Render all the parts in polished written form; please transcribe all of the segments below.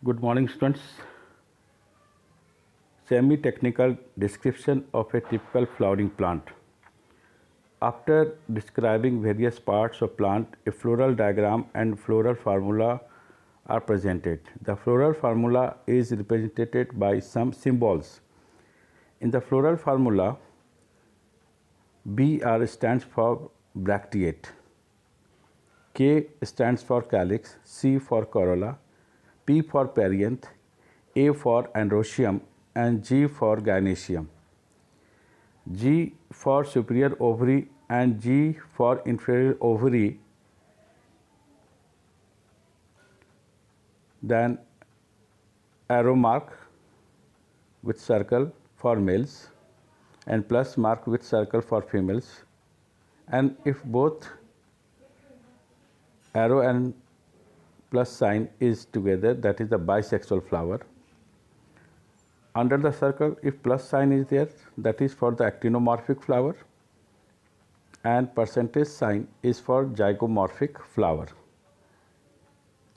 Good morning, students. Semi-technical description of a typical flowering plant. After describing various parts of plant, a floral diagram and floral formula are presented. The floral formula is represented by some symbols. In the floral formula, BR stands for bracteate, K stands for calyx, C for corolla, P for perianth, A for androecium, and G for gynoecium. G for superior ovary and G for inferior ovary. Then arrow mark with circle for males and plus mark with circle for females. And if both arrow and plus sign is together, that is the bisexual flower. Under the circle, if plus sign is there, that is for the actinomorphic flower, and percentage sign is for zygomorphic flower.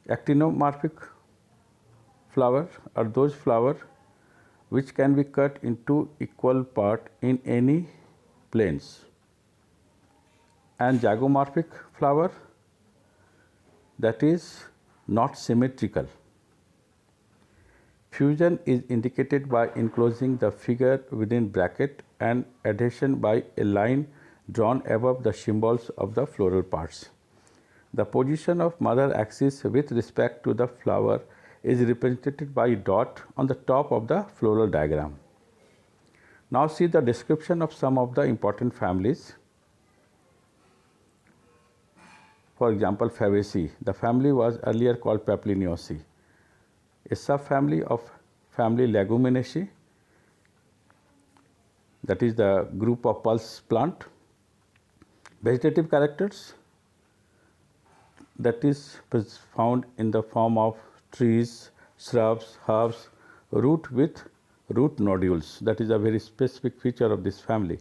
Actinomorphic flower are those flowers which can be cut into equal part in any planes, and zygomorphic flower, that is not symmetrical. Fusion is indicated by enclosing the figure within bracket and adhesion by a line drawn above the symbols of the floral parts. The position of mother axis with respect to the flower is represented by a dot on the top of the floral diagram. Now see the description of some of the important families. For example, Fabaceae. The family was earlier called Papilionaceae. A subfamily of family Leguminosae, that is the group of pulse plant. Vegetative characters, that is found in the form of trees, shrubs, herbs, root with root nodules. That is a very specific feature of this family.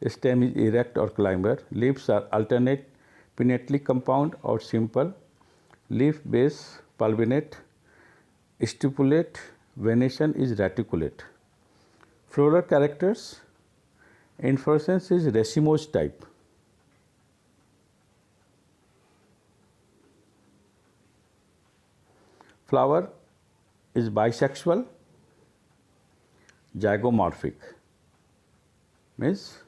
Stem is erect or climber. Leaves are alternate, pinnately compound or simple. Leaf base pulvinate. Stipulate. Venation is reticulate. Floral characters, inflorescence is racemose type. Flower is bisexual, zygomorphic, means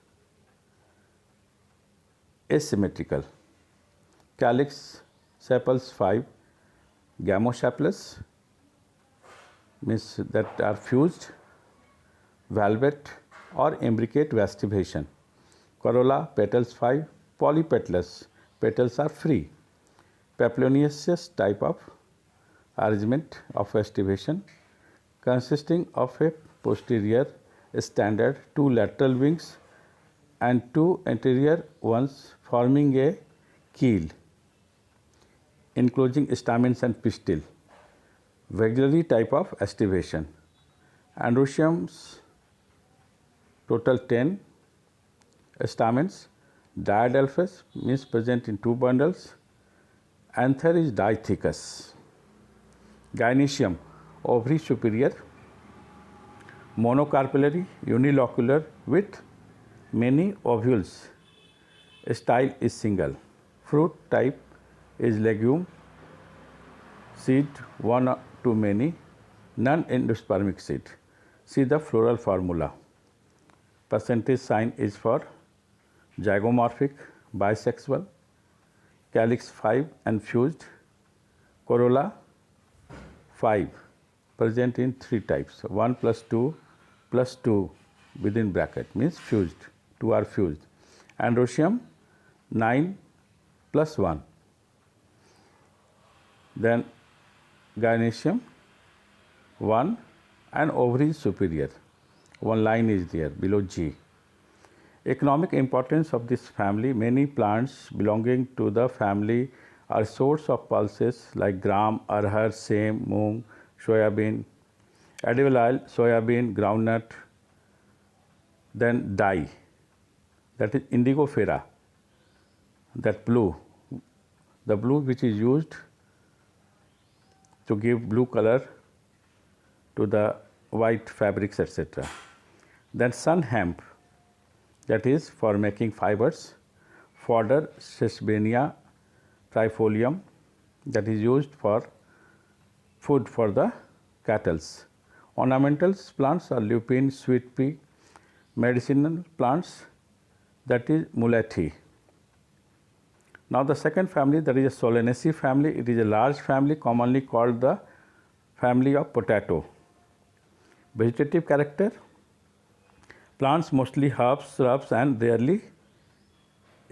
asymmetrical. Calyx, sepals 5, gamosapalous, means that are fused, valvate or imbricate vestivation. Corolla, petals 5, polypetalous, petals are free. Papilionaceous type of arrangement of vestivation consisting of a posterior standard, 2 lateral wings and 2 anterior ones forming a keel enclosing stamens and pistil. Vexillary type of estivation. Androeciums, total 10 stamens. Diadelphous means present in 2 bundles. Anther is dithecous. Gynoecium, ovary superior, monocarpellary, unilocular with many ovules. Style is single. Fruit type is legume. Seed 1 to many, non-endospermic seed. See the floral formula. Percentage sign is for zygomorphic, bisexual, calyx 5 and fused, corolla 5, present in 3 types, 1 plus 2 within bracket means fused, 2 are fused. Androecium 9 plus 1. Then gynoecium 1 and ovary superior. One line is there below G. Economic importance of this family. Many plants belonging to the family are source of pulses like gram, arhar, same, moong, soya bean, edible oil, soya bean, groundnut. Then dye, that is indigofera, that blue, the blue which is used to give blue color to the white fabrics, etc. Then sun hemp, that is for making fibers. Fodder Sesbania trifolium, that is used for food for the cattle. Ornamental plants are lupine, sweet pea. Medicinal plants, that is mulethi. Now the second family, that is a Solanaceae family. It is a large family commonly called the family of potato. Vegetative character, plants mostly herbs, shrubs and rarely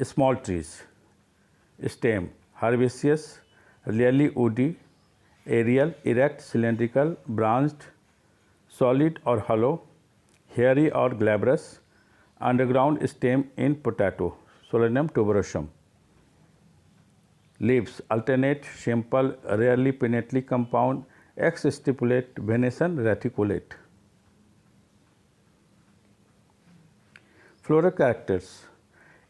small trees. Stem, herbaceous, rarely woody, aerial, erect, cylindrical, branched, solid or hollow, hairy or glabrous. Underground stem in potato, Solanum tuberosum. Leaves, alternate, simple, rarely pinnately compound, X-stipulate, venation reticulate. Floral characters,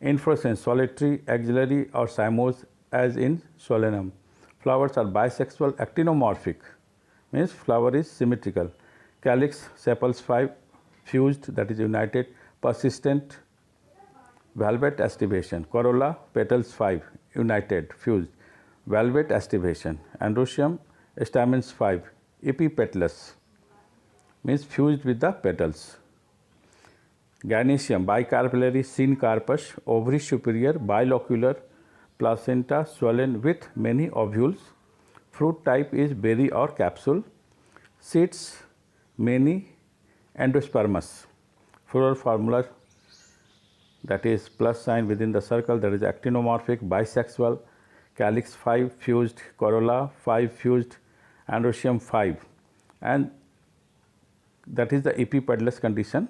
inflorescence solitary, axillary or cymose as in Solanum. Flowers are bisexual, actinomorphic, means flower is symmetrical. Calyx, sepals 5, fused, that is united, persistent, valvate aestivation. Corolla, petals 5, united, fused, valvate aestivation. Androecium, stamens 5, epipetalous, means fused with the petals. Gynoecium, bicarpellary, syncarpous, ovary superior, bilocular, placenta swollen with many ovules. Fruit type is berry or capsule. Seeds, many, endospermous. Floral formula, that is plus sign within the circle, that is actinomorphic, bisexual, calyx 5 fused, corolla 5 fused, androecium 5, and that is the epipetalous condition.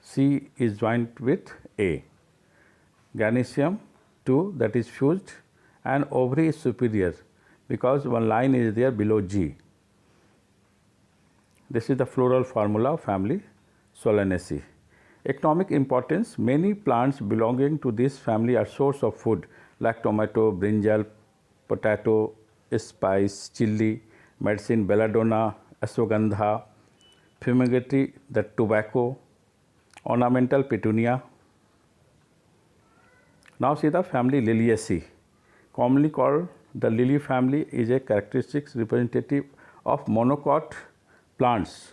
C is joined with A. Gynoecium 2, that is fused, and ovary is superior because one line is there below G. This is the floral formula of family Solanaceae. Economic importance, many plants belonging to this family are source of food like tomato, brinjal, potato, spice, chili, medicine, belladonna, ashwagandha, fumigatory, the tobacco, ornamental petunia. Now see the family Liliaceae, commonly called the lily family, is a characteristic representative of monocot plants.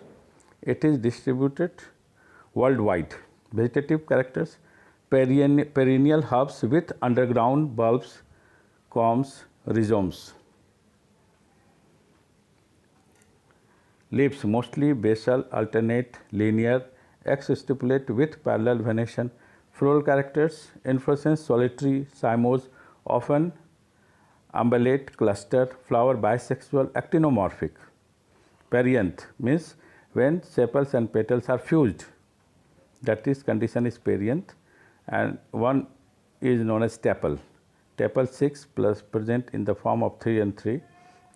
It is distributed worldwide. Vegetative characters, perennial herbs with underground bulbs, corms, rhizomes. Leaves, mostly basal, alternate, linear, X-stipulate with parallel venation. Floral characters, inflorescence solitary, cymose, often umbellate, cluster, flower bisexual, actinomorphic. Perianth means when sepals and petals are fused, that is condition is perianth, and one is known as tepal. Tepal 6 plus present in the form of 3 and 3,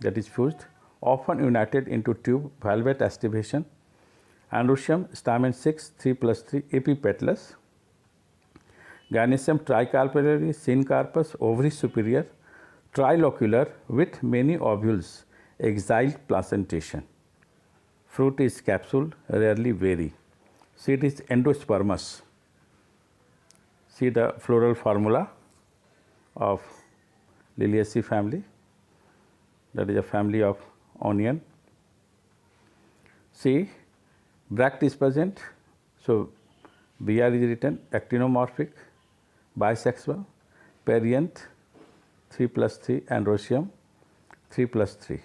that is fused, often united into tube, valvate aestivation. Androecium, stamen 6, 3 plus 3, epipetalous. Gynoecium tricarpellary, syncarpous, ovary superior, trilocular with many ovules, exiled placentation. Fruit is capsule, rarely vary. Seed is endospermous. See the floral formula of Liliaceae family, that is a family of onion. See, bract is present, so Br is written, actinomorphic, bisexual, perianth 3 plus 3, androecium 3 plus 3,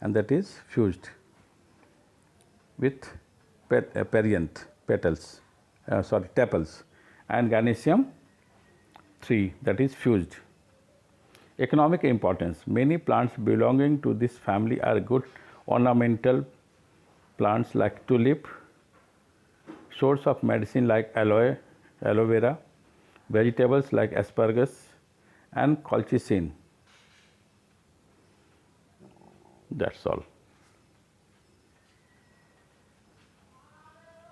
and that is fused with perianth petals, tepals, and gynoecium 3, that is fused. Economic importance, many plants belonging to this family are good ornamental plants like tulip, source of medicine like aloe vera, vegetables like asparagus and colchicine. That's all.